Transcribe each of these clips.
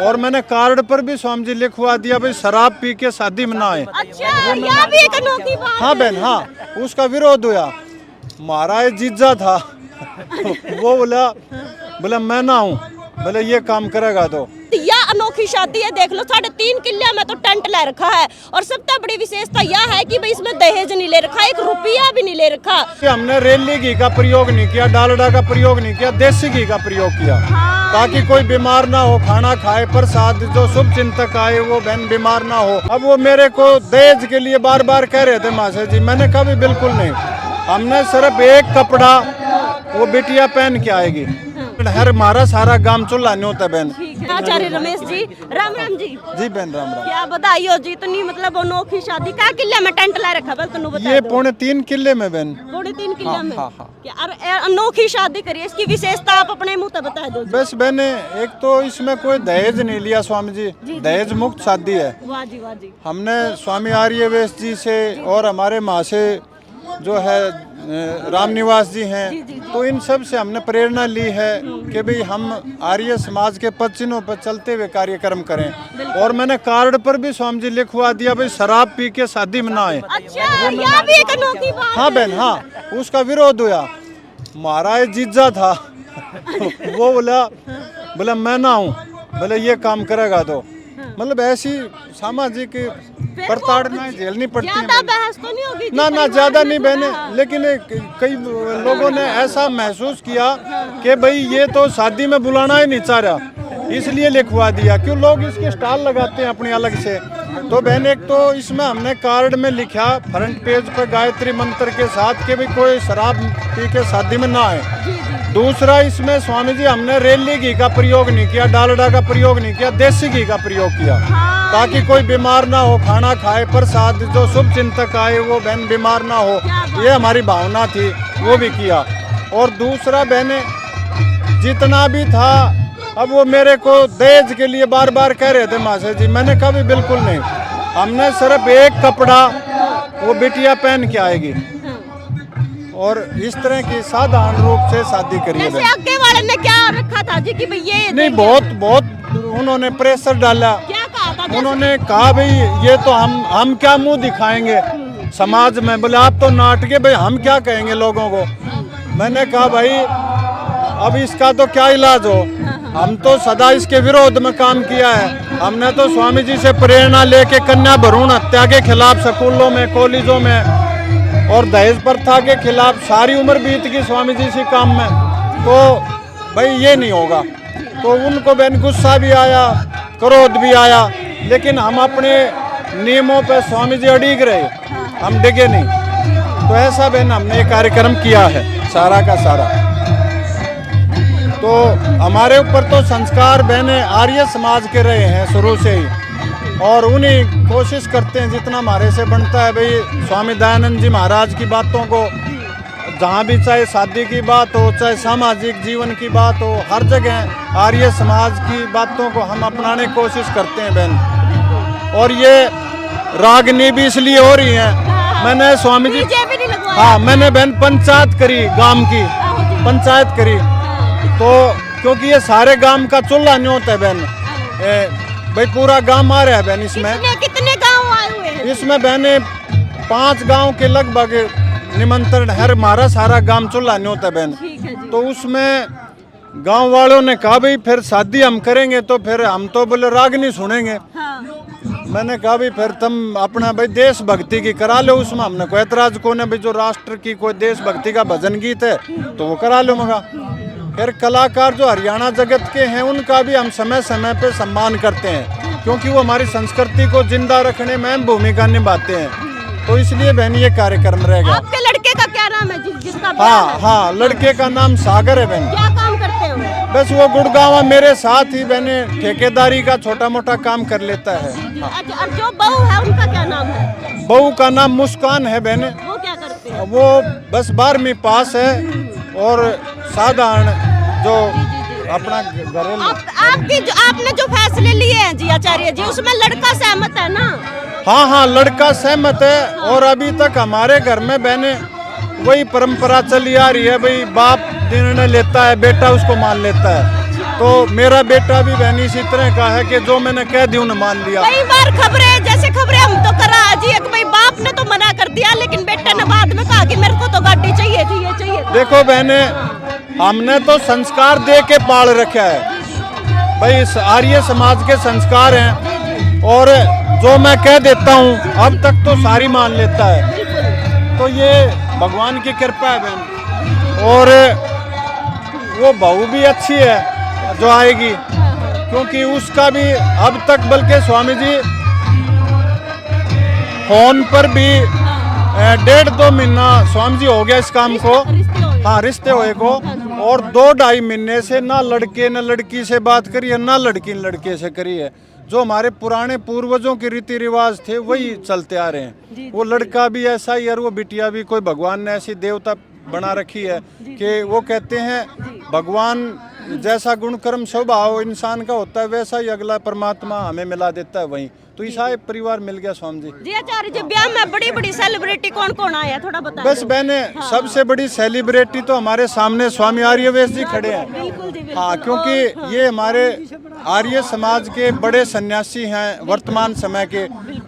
और मैंने कार्ड पर भी स्वामी जी लिखवा दिया भाई शराब पी के शादी में ना आए। अच्छा, यह भी एक अनोखी बात हाँ बहन, हाँ उसका विरोध हुआ। हमारा एक जीजा था वो बोला मैं ना हूँ, बोले ये काम करेगा तो। यह अनोखी शादी है, देख लो 3.5 किले में तो टेंट ले रखा है और सबसे बड़ी विशेषता यह है कि भाई इसमें दहेज नहीं ले रखा, 1 रुपया भी नहीं ले रखा। हमने रेली घी का प्रयोग नहीं किया, डालडा का प्रयोग नहीं किया, देसी घी का प्रयोग किया। हाँ। ताकि कोई बीमार ना हो, खाना खाए प्रसाद जो शुभ चिंतक आए वो बहन बीमार ना हो। अब वो मेरे को दहेज के लिए बार बार कह रहे थे मासा जी, मैंने कहा भी बिल्कुल नहीं, हमने सिर्फ एक कपड़ा वो बिटिया पहन के आएगी। हर हमारा सारा गांव चूल्हा नहीं होता बहन। आचार्य रमेश जी, राम राम जी। जी बहन राम राम। क्या बधाई हो जी, इतनी मतलब अनोखी शादी का किले में टेंट ला रखा, बस तुम बता ये दो। 3.5 किले में बहन। 3.5 किले हाँ, में। हाँ, हाँ। क्या अनोखी शादी करिए, इसकी विशेषता आप अपने मुंह से बता दो जी। बस बहन, एक तो इसमें कोई दहेज नहीं लिया स्वामी जी, दहेज मुक्त शादी है। वाह जी वाह जी। हमने स्वामी आर्यवेश जी से और हमारे माँ से जो है रामनिवास जी हैं, तो इन सब से हमने प्रेरणा ली है कि भाई हम आर्य समाज के पद चिन्हों पर चलते हुए कार्यक्रम करें। और मैंने कार्ड पर भी स्वामी जी लिखवा दिया भाई शराब पी के शादी में ना आए। अच्छा, यह भी एक अनोखी बात हाँ बहन, हाँ उसका विरोध हुआ। हमारा एक जीजा था वो बोला मैं ना हूँ, बोले ये काम करेगा तो। मतलब ऐसी सामाजिक प्रताड़नाएं झेलनी पड़ती हैं। ज्यादा बहस तो नहीं होगी? ना ज्यादा नहीं बहने, लेकिन कई लोगों ने ऐसा महसूस किया कि भाई ये तो शादी में बुलाना ही नहीं चाह रहा, इसलिए लिखवा दिया। क्यों लोग इसके स्टॉल लगाते हैं अपनी अलग से। तो बहन, एक तो इसमें हमने कार्ड में लिखा फ्रंट पेज पर गायत्री मंत्र के साथ कि भाई कोई शराब पी के शादी में ना आए। दूसरा, इसमें स्वामी जी हमने रेली घी का प्रयोग नहीं किया, डालडा का प्रयोग नहीं किया, देसी घी का प्रयोग किया। ताकि कोई बीमार ना हो, खाना खाए प्रसाद जो शुभ चिंतक आए वो बहन बीमार ना हो, ये हमारी भावना थी, वो भी किया। और दूसरा बहने जितना भी था, अब वो मेरे को दहेज के लिए बार बार कह रहे थे मासा जी, मैंने कहा भी बिल्कुल नहीं, हमने सिर्फ एक कपड़ा वो बिटिया पहन के आएगी। और इस तरह की साधारण रूप से शादी करी है। आगे वाले ने क्या रखा था जी कि भाई ये नहीं, बहुत उन्होंने प्रेशर डाला। क्या कहा था? उन्होंने कहा भाई ये तो हम क्या मुंह दिखाएंगे समाज में, बोले आप तो नाटके, भाई हम क्या कहेंगे लोगों को। मैंने कहा भाई अब इसका तो क्या इलाज हो, हम तो सदा इसके विरोध में काम किया है। हमने तो स्वामी जी से प्रेरणा लेके कन्या भ्रूण हत्या के खिलाफ स्कूलों में, कॉलेजों में और दहेज प्रथा के खिलाफ सारी उम्र बीत गई स्वामी जी से काम में। तो भाई ये नहीं होगा, तो उनको बहन गुस्सा भी आया, क्रोध भी आया, लेकिन हम अपने नियमों पे स्वामी जी अड़िग रहे, हम डिगे नहीं। तो ऐसा बहन हमने ये कार्यक्रम किया है सारा का सारा। तो हमारे ऊपर तो संस्कार बहने आर्य समाज के रहे हैं शुरू से ही, और उन्हीं कोशिश करते हैं जितना हमारे से बनता है भाई स्वामी दयानंद जी महाराज की बातों को, जहाँ भी चाहे शादी की बात हो, चाहे सामाजिक जीवन की बात हो, हर जगह आर्य समाज की बातों को हम अपनाने की कोशिश करते हैं बहन। और ये रागनी भी इसलिए हो रही है, मैंने स्वामी जी हाँ मैंने बहन पंचायत करी, गांव की पंचायत करी, तो क्योंकि ये सारे गांव का चूल्हा नहीं होता है बहन, भाई पूरा गांव आ रहा है बहन। इसमें कितने गांव आए हुए हैं? इसमें बहने 5 गांव के लगभग निमंत्रण है, हमारा सारा गांव चूल्हा नहीं होता बहन। तो उसमें गांव वालों ने कहा भाई फिर शादी हम करेंगे तो फिर हम तो बोले रागनी सुनेंगे। मैंने कहा भाई फिर तुम अपना भाई देशभक्ति की करा लो, उसमें हमने कोई एतराज को नहीं, भाई जो राष्ट्र की कोई देशभक्ति का भजन गीत है तो वो करा लो। मगा फिर कलाकार जो हरियाणा जगत के हैं उनका भी हम समय समय पे सम्मान करते हैं, क्योंकि वो हमारी संस्कृति को जिंदा रखने में अहम भूमिका निभाते हैं। तो इसलिए बहन ये कार्यक्रम रहेगा। आपके लड़के का क्या नाम है जिसका? हाँ, लड़के का नाम सागर है बहन। क्या काम करते हो? बस वो गुड़गांव मेरे साथ ही बहने ठेकेदारी का छोटा मोटा काम कर लेता है। अच्छा, और जो बहू है उनका क्या नाम है? बहू का नाम मुस्कान है बहने। वो क्या करते हैं? वो बस 12वीं पास है और साधारण जो अपना घरेलू। आपने जो फैसले लिए हैं जी आचार्य जी, उसमें लड़का सहमत है ना? हाँ, लड़का सहमत है। और अभी तक हमारे घर में बहने वही परंपरा चली आ रही है, भाई बाप निर्णय लेता है, बेटा उसको मान लेता है। तो मेरा बेटा भी बहनी इसी तरह का है कि जो मैंने कह दी उन्हें मान लिया। कई बार खबरें, जैसे खबरें हम तो करा जी, एक भाई बाप ने तो मना कर दिया, लेकिन बेटा ने बाद में कहा कि मेरे को तो गाड़ी चाहिए थी, ये चाहिए था। देखो बहने, हमने तो संस्कार दे के पाल रखा है भाई, इस आर्य समाज के संस्कार हैं, और जो मैं कह देता हूँ अब तक तो सारी मान लेता है। तो ये भगवान की कृपा है बहन, और वो बहू भी अच्छी है जो आएगी, क्योंकि उसका भी अब तक, बल्कि स्वामी जी फोन पर भी 1.5-2 महीना स्वामी जी हो गया इस काम को, हाँ रिश्ते हुए को, और 2-2.5 महीने से ना लड़के न लड़की से बात करी है, ना लड़की न लड़के से करी है। जो हमारे पुराने पूर्वजों के रीति रिवाज थे वही चलते आ रहे हैं। वो लड़का भी ऐसा ही और वो बिटिया भी, कोई भगवान ने ऐसी देवता बना रखी है कि वो कहते हैं भगवान जैसा गुण कर्म स्वभाव इंसान का होता है वैसा ही अगला परमात्मा हमें मिला देता है वहीं। तो ईसा परिवार मिल गया स्वामी जी। जी आचार्य जी, ब्याह में बड़ी बड़ी सेलिब्रिटी कौन कौन आया, थोड़ा बताएं। बस बहने, सबसे बड़ी सेलिब्रिटी तो हमारे सामने स्वामी आर्यवेश जी खड़े हैं। बिल्कुल जी, बिल्कुल। हाँ, क्योंकि ये हमारे आर्य समाज के बड़े सन्यासी हैं वर्तमान समय के,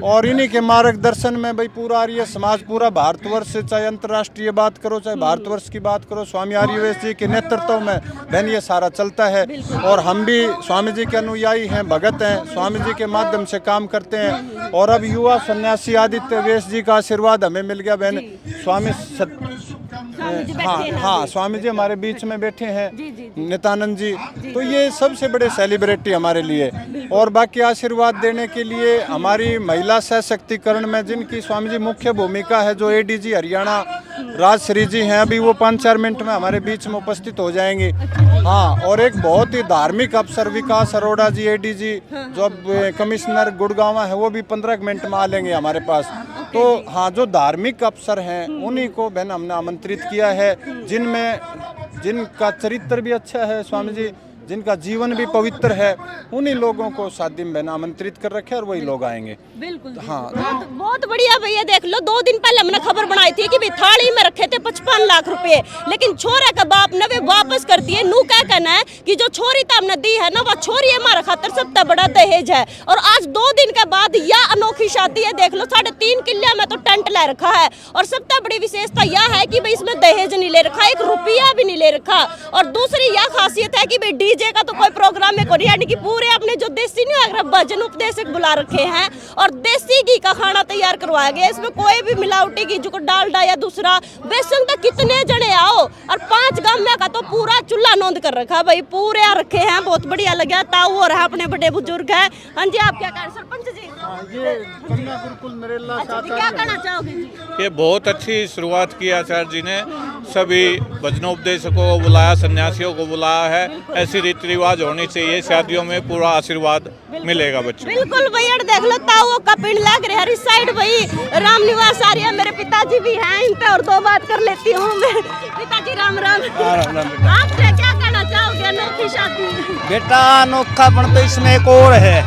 और इन्हीं के मार्गदर्शन में भाई पूरा आर्य समाज, पूरा भारतवर्ष, चाहे अंतर्राष्ट्रीय बात करो चाहे भारतवर्ष की बात करो, स्वामी आर्यवेश जी के नेतृत्व में बहन ये सारा चलता है। और हम भी स्वामी जी के अनुयायी हैं, भगत हैं, स्वामी जी के माध्यम से काम करते हैं। और अब युवा सन्यासी आदित्य वेश जी का आशीर्वाद हमें मिल गया बहन। स्वामी हाँ स्वामी जी हमारे बीच में बैठे हैं, नित्यानंद जी, तो ये सबसे बड़े सेलिब्रिटी हमारे लिए। और बाकी आशीर्वाद देने के लिए हमारी महिला सशक्तिकरण में जिनकी स्वामी जी मुख्य भूमिका है, जो एडीजी हरियाणा राजश्री जी हैं, अभी वो 5-4 मिनट में हमारे बीच में उपस्थित हो जाएंगे। हाँ, और एक बहुत ही धार्मिक अफसर विकास अरोड़ा जी एडीजी, जो अब कमिश्नर गुड़गांव है, वो भी 15 मिनट में आ लेंगे हमारे पास। तो हाँ, जो धार्मिक अफसर हैं उन्हीं को बहन हमने आमंत्रित किया है, जिनका चरित्र भी अच्छा है स्वामी जी, जिनका जीवन भी पवित्र है, उन्हीं लोगों को शादी में बहन आमंत्रित कर रखे और वही लोग आएंगे। बिल्कुल हाँ, बहुत बढ़िया भैया। देख लो, 2 दिन पहले हमने खबर बनाई थी कि थाली में रखे थे 55 लाख रुपए, लेकिन छोरे का बाप ने वे वापस कर दिए। नू क्या कहना है कि जो छोरी तो हमने दी है ना, वो छोरी हमारा खातर सबसे बड़ा दहेज है। और आज 2 दिन के बाद यह अनोखी शादी है। देख लो, 3.5 किले में तो टेंट ले रखा है, और सबसे बड़ी विशेषता यह है कि भाई इसमें दहेज नहीं ले रखा, 1 रुपया भी नहीं ले रखा। और दूसरी यह खासियत है कि भाई डीजे का तो कोई प्रोग्राम में कोई, यानी कि पूरे अपने जो देसी नहीं भजन उपदेशक बुला रखे हैं, और देसी घी का खाना तैयार करवाया गया। इसमें कोई भी मिलावटी घी, जो डालडा या दूसरा बेसन, तो कितने जने आओ, और 5 गांव में का तो पूरा चूल्हा नोंद कर रखा भाई, पूरे आ रखे हैं। बहुत बढ़िया लगा। ताऊ और अपने बड़े बुजुर्ग हैं। हाँ जी, आप क्या कह रहे सरपंच जी? ये कन्या गुरुकुल नरेला अच्छा जी, क्या कहना चाहोगे जी? ये बहुत अच्छी शुरुआत की आचार्य जी ने, सभी भजनोपदेशकों को बुलाया, सन्यासियों को बुलाया है। ऐसी रीति रिवाज होनी चाहिए, शादियों में पूरा आशीर्वाद मिलेगा बच्चों। बिल्कुल भैया, देख लो ताऊ का पिंड लग रहा है इस साइड भाई। राम निवास आ रही है, मेरे पिताजी भी हैं, इन पे और 2 बात कर लेती हूँ मैं। पिताजी राम राम। आपसे क्या कहना चाहोगे अनोखी शादी? बेटा, अनोखापन तो इसमें एक और है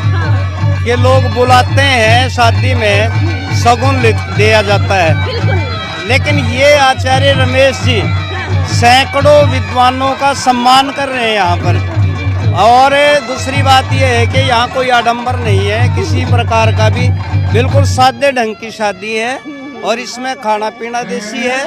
कि लोग बुलाते हैं शादी में, शगुन दिया जाता है, बिल्कुल। लेकिन ये आचार्य रमेश जी सैकड़ों विद्वानों का सम्मान कर रहे हैं यहाँ पर। और दूसरी बात यह है कि यहाँ कोई आडंबर नहीं है किसी प्रकार का भी, बिल्कुल सादे ढंग की शादी है, और इसमें खाना पीना देसी है।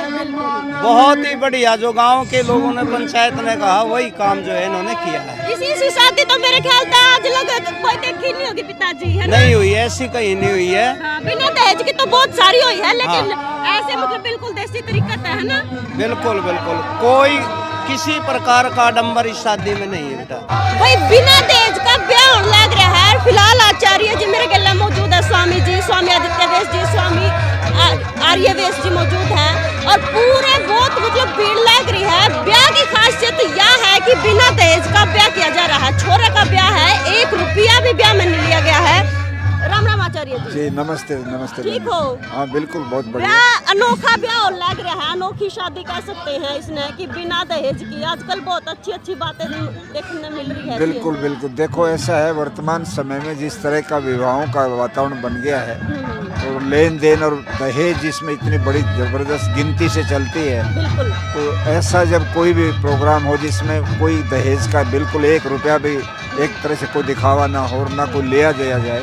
बहुत ही बढ़िया, जो गांव के लोगों ने, पंचायत ने कहा वही काम जो है इन्होंने किया है। इसी शादी तो मेरे ख्याल से आज लग कोई देखी नहीं होगी पिताजी, है ना? नहीं हुई, ऐसी कहीं नहीं हुई है। हाँ, बिना दहेज की तो बहुत सारी हुई है, लेकिन ऐसे मतलब बिल्कुल देसी तरीका है ना? बिल्कुल बिल्कुल, कोई किसी प्रकार का आडंबर इस शादी में नहीं है बेटा। भाई बिना दहेज का ब्याह होने लग रहा है। फिलहाल आचार्य जी मेरे गले मौजूद है, स्वामी जी, स्वामी आदित्य वेश जी, स्वामी आर्य वेश जी मौजूद हैं, और पूरे बहुत मतलब भीड़ लग रही है। ब्याह की खासियत यह है कि बिना दहेज का ब्याह किया जा रहा है, छोरे का ब्याह है, 1 रुपया भी ब्याह में नहीं लिया गया है। राम राम आचार्य जी। नमस्ते नमस्ते। ठीक हो? हाँ बिल्कुल, बहुत बढ़िया। ब्याह अनोखा ब्याह लग रहा है, अनोखी शादी कह सकते हैं इसने, कि बिना दहेज की। आजकल बहुत अच्छी अच्छी बातें देखने मिल रही है। बिल्कुल बिल्कुल, देखो ऐसा है, वर्तमान समय में जिस तरह का विवाहों का वातावरण बन गया है, तो लेन देन और दहेज जिसमें इतनी बड़ी ज़बरदस्त गिनती से चलती है, बिल्कुल तो ऐसा जब कोई भी प्रोग्राम हो जिसमें कोई दहेज का बिल्कुल 1 रुपया भी एक तरह से कोई दिखावा ना हो और ना कोई लिया दिया जाए,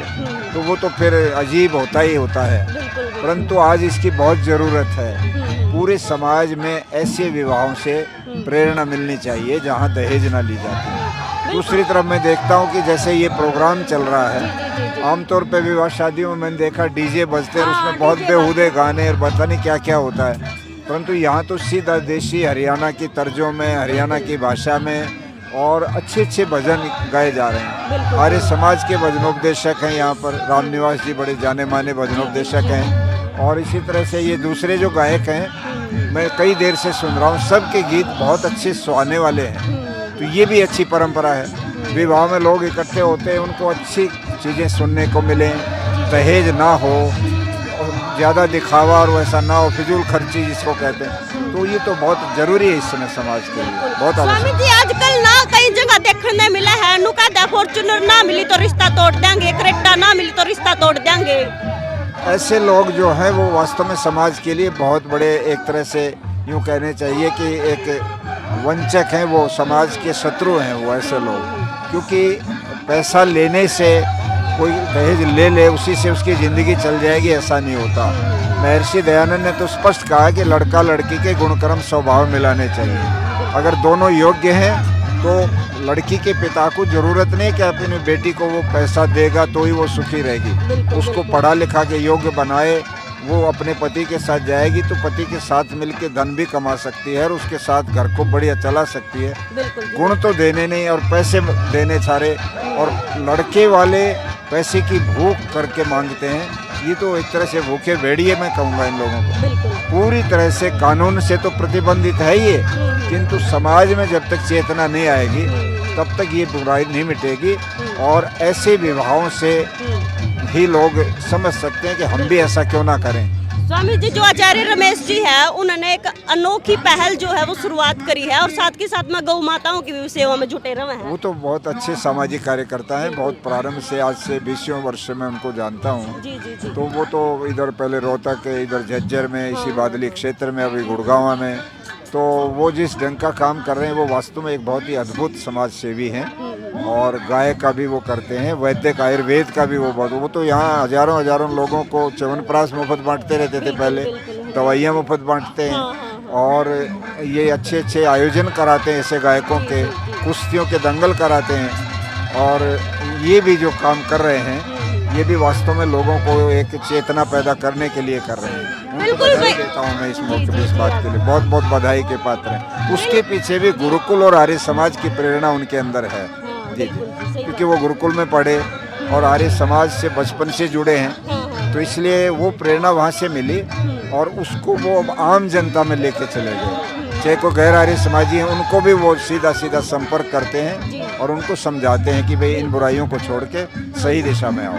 तो वो तो फिर अजीब होता ही होता है। परंतु आज इसकी बहुत ज़रूरत है। पूरे समाज में ऐसे विवाहों से प्रेरणा मिलनी चाहिए जहाँ दहेज ना ली जाती है। दूसरी तरफ मैं देखता हूँ कि जैसे ये प्रोग्राम चल रहा है, आमतौर पे विवाह शादियों में मैंने देखा डीजे बजते हैं, उसमें बहुत बेहूदे गाने और पता नहीं क्या क्या होता है। परंतु यहाँ तो सीधा देशी हरियाणा की तर्जों में, हरियाणा की भाषा में और अच्छे अच्छे भजन गाए जा रहे हैं। आर्य समाज के भजनोपदेशक हैं यहाँ पर, रामनिवास जी बड़े जाने माने भजनोपदेशक हैं। और इसी तरह से ये दूसरे जो गायक हैं, मैं कई देर से सुन रहा हूँ, सबके गीत बहुत अच्छे सुहाने वाले हैं। तो ये भी अच्छी परंपरा है। विवाह में लोग इकट्ठे होते हैं, उनको अच्छी चीज़ें सुनने को मिलें, दहेज ना हो, ज़्यादा दिखावा और वैसा ना हो, फिजूल खर्ची जिसको कहते हैं। तो ये तो बहुत ज़रूरी है इस समय समाज के लिए, बहुत आवश्यक। स्वामी जी आजकल ना कई जगह देखने मिला है, नु कहता फॉर्च्यूनर ना मिली तो रिश्ता तोड़ देंगे, क्रेटा ना मिली तो रिश्ता तोड़ देंगे। ऐसे लोग जो हैं वो वास्तव में समाज के लिए बहुत बड़े, एक तरह से यूँ कहने चाहिए कि एक वंचक हैं, वो समाज के शत्रु हैं वो ऐसे लोग। क्योंकि पैसा लेने से कोई दहेज ले ले उसी से उसकी ज़िंदगी चल जाएगी, ऐसा नहीं होता। महर्षि दयानंद ने तो स्पष्ट कहा कि लड़का लड़की के गुणकर्म स्वभाव मिलाने चाहिए। अगर दोनों योग्य हैं तो लड़की के पिता को ज़रूरत नहीं कि अपनी बेटी को वो पैसा देगा तो ही वो सुखी रहेगी। उसको पढ़ा लिखा के योग्य बनाए, वो अपने पति के साथ जाएगी तो पति के साथ मिलकर धन भी कमा सकती है और उसके साथ घर को बढ़िया चला सकती है। गुण तो देने नहीं और पैसे देने सारे, और लड़के वाले पैसे की भूख करके मांगते हैं। ये तो एक तरह से भूखे भेड़िए मैं कहूँगा इन लोगों को। पूरी तरह से कानून से तो प्रतिबंधित है ये, किंतु समाज में जब तक चेतना नहीं आएगी तब तक ये बुराई नहीं मिटेगी। और ऐसे विवाहों से ही लोग समझ सकते हैं कि हम भी ऐसा क्यों ना करें। स्वामी जी, जो आचार्य रमेश जी है, उन्होंने एक अनोखी पहल जो है वो शुरुआत करी है और साथ के साथ में गौ माताओं की भी सेवा में जुटे रहे हैं। वो तो बहुत अच्छे सामाजिक कार्यकर्ता हैं, बहुत प्रारंभ से, आज से 20 वर्ष में उनको जानता हूँ। जी जी जी। तो वो तो इधर पहले रोहतक, इधर झज्जर में, इसी बादली क्षेत्र में, अभी गुड़गांव में, तो वो जिस ढंग का काम कर रहे हैं वो वास्तव में एक बहुत ही अद्भुत समाज सेवी हैं। और गाय का भी वो करते हैं, वैदिक आयुर्वेद का भी वो तो यहाँ हजारों हजारों लोगों को च्यवनप्राश मुफ्त बांटते रहते थे पहले, दवाइयाँ मुफ्त बांटते हैं। और ये अच्छे अच्छे आयोजन कराते हैं ऐसे गायकों के, कुश्तियों के दंगल कराते हैं। और ये भी जो काम कर रहे हैं ये भी वास्तव में लोगों को एक चेतना पैदा करने के लिए कर रहे हैं। बिल्कुल बधाई देता हूँ मैं इस मौके पर, इस बात के लिए बहुत बहुत बधाई के पात्र हैं। उसके पीछे भी गुरुकुल और आर्य समाज की प्रेरणा उनके अंदर है। जी जी, क्योंकि वो गुरुकुल में पढ़े और आर्य समाज से बचपन से जुड़े हैं, तो इसलिए वो प्रेरणा वहाँ से मिली और उसको वो आम जनता में लेके चले गए। चाहे कोई गैर आर्य समाजी हैं, उनको भी वो सीधा सीधा संपर्क करते हैं और उनको समझाते हैं कि भाई इन बुराइयों को छोड़ के सही दिशा में आओ।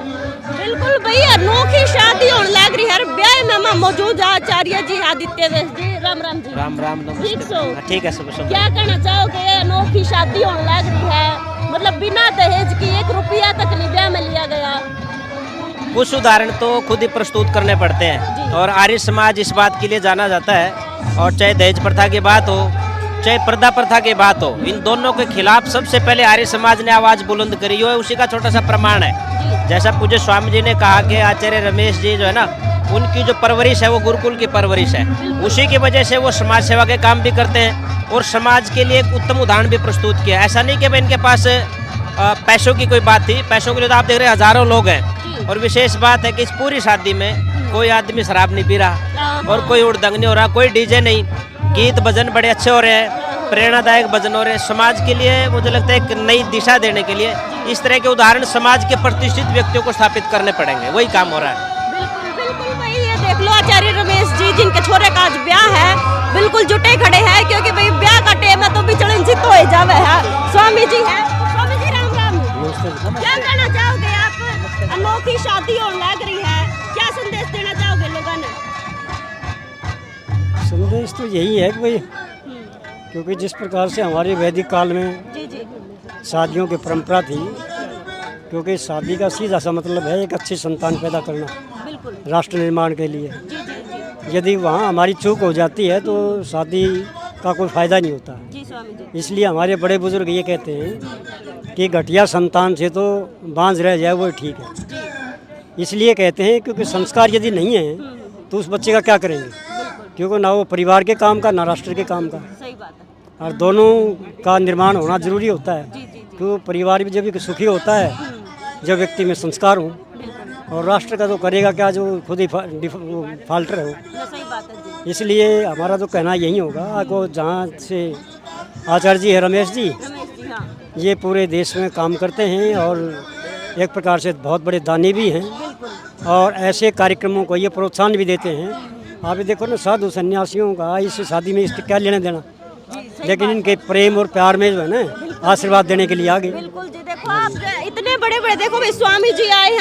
बिल्कुल भैया, अनोखी शादी होने लग रही है। ब्याह में मैं मौजूद आचार्य जी आदित्य वेश जी, राम राम जी। राम राम, नमस्ते। ठीक है, सब क्या कहना चाहोगे? अनोखी शादी होने लग रही है, मतलब बिना दहेज की 1 रुपया तक नहीं ब्याह में लिया गया। कुछ उदाहरण तो खुद ही प्रस्तुत करने पड़ते हैं और आर्य समाज इस बात के लिए जाना जाता है। और चाहे दहेज प्रथा की बात हो, चाहे पर्दा प्रथा की बात हो, इन दोनों के खिलाफ सबसे पहले आर्य समाज ने आवाज़ बुलंद करी है। उसी का छोटा सा प्रमाण है। जैसा पूज्य स्वामी जी ने कहा कि आचार्य रमेश जी जो है ना, उनकी जो परवरिश है वो गुरुकुल की परवरिश है। उसी की वजह से वो समाज सेवा के काम भी करते हैं और समाज के लिए एक उत्तम उदाहरण भी प्रस्तुत किया। ऐसा नहीं कि भाई इनके पास पैसों की कोई बात थी, पैसों के लिए तो आप देख रहे हैं हजारों लोग हैं। और विशेष बात है कि इस पूरी शादी में कोई आदमी शराब नहीं पी रहा और कोई उड़दंग नहीं हो रहा, कोई डीजे नहीं, गीत भजन बड़े अच्छे हो रहे हैं, प्रेरणादायक भजन हो रहे हैं। समाज के लिए मुझे लगता है एक नई दिशा देने के लिए इस तरह के उदाहरण समाज के प्रतिष्ठित व्यक्तियों को स्थापित करने पड़ेंगे, वही काम हो रहा है। बिल्कुल भाई, ये देख लो आचार्य रमेश जी, जिनके छोरे का आज ब्याह है, बिल्कुल जुटे खड़े हैं, क्योंकि भाई ब्याह का टाइम है तो बिचड़न जित हो जावे है। स्वामी जी है, स्वामी जी राम राम। क्या कहना चाहोगे आप? अनोखी शादी होने लग रही है, क्या संदेश देना चाहोगे लोगों ने? संदेश तो यही है कि भाई, क्योंकि जिस प्रकार से हमारे वैदिक काल में जी जी शादियों की परंपरा थी, क्योंकि शादी का सीधा सा मतलब है एक अच्छी संतान पैदा करना। बिल्कुल राष्ट्र निर्माण के लिए। यदि वहाँ हमारी चूक हो जाती है तो शादी का कोई फायदा नहीं होता। जी स्वामी जी। इसलिए हमारे बड़े बुजुर्ग ये कहते हैं कि घटिया संतान से तो बांझ रह जाए वो ठीक है। इसलिए कहते हैं क्योंकि संस्कार यदि नहीं है तो उस बच्चे का क्या करेंगे, क्योंकि ना वो परिवार के काम का ना राष्ट्र के काम का। सही बात है। और दोनों का निर्माण होना जरूरी होता है। जी जी जी। क्योंकि परिवार भी जब एक सुखी होता है जब व्यक्ति में संस्कार हो, और राष्ट्र का तो करेगा क्या जो खुद ही फाल्टर हो। सही बात है जी। इसलिए हमारा तो कहना यही होगा को जहाँ से आचार्य जी है रमेश जी, रमेश जी हाँ ये पूरे देश में काम करते हैं और एक प्रकार से बहुत बड़े दानी भी हैं और ऐसे कार्यक्रमों को ये प्रोत्साहन भी देते हैं। आप ये देखो ना साधु सन्यासियों का इस शादी में इससे क्या लेना देना, लेकिन इनके प्रेम और प्यार में जो है ना आशीर्वाद देने के लिए आगे। बिल्कुल जी। देखो आप इतने बड़े बड़े देखो भाई स्वामी जी आए हैं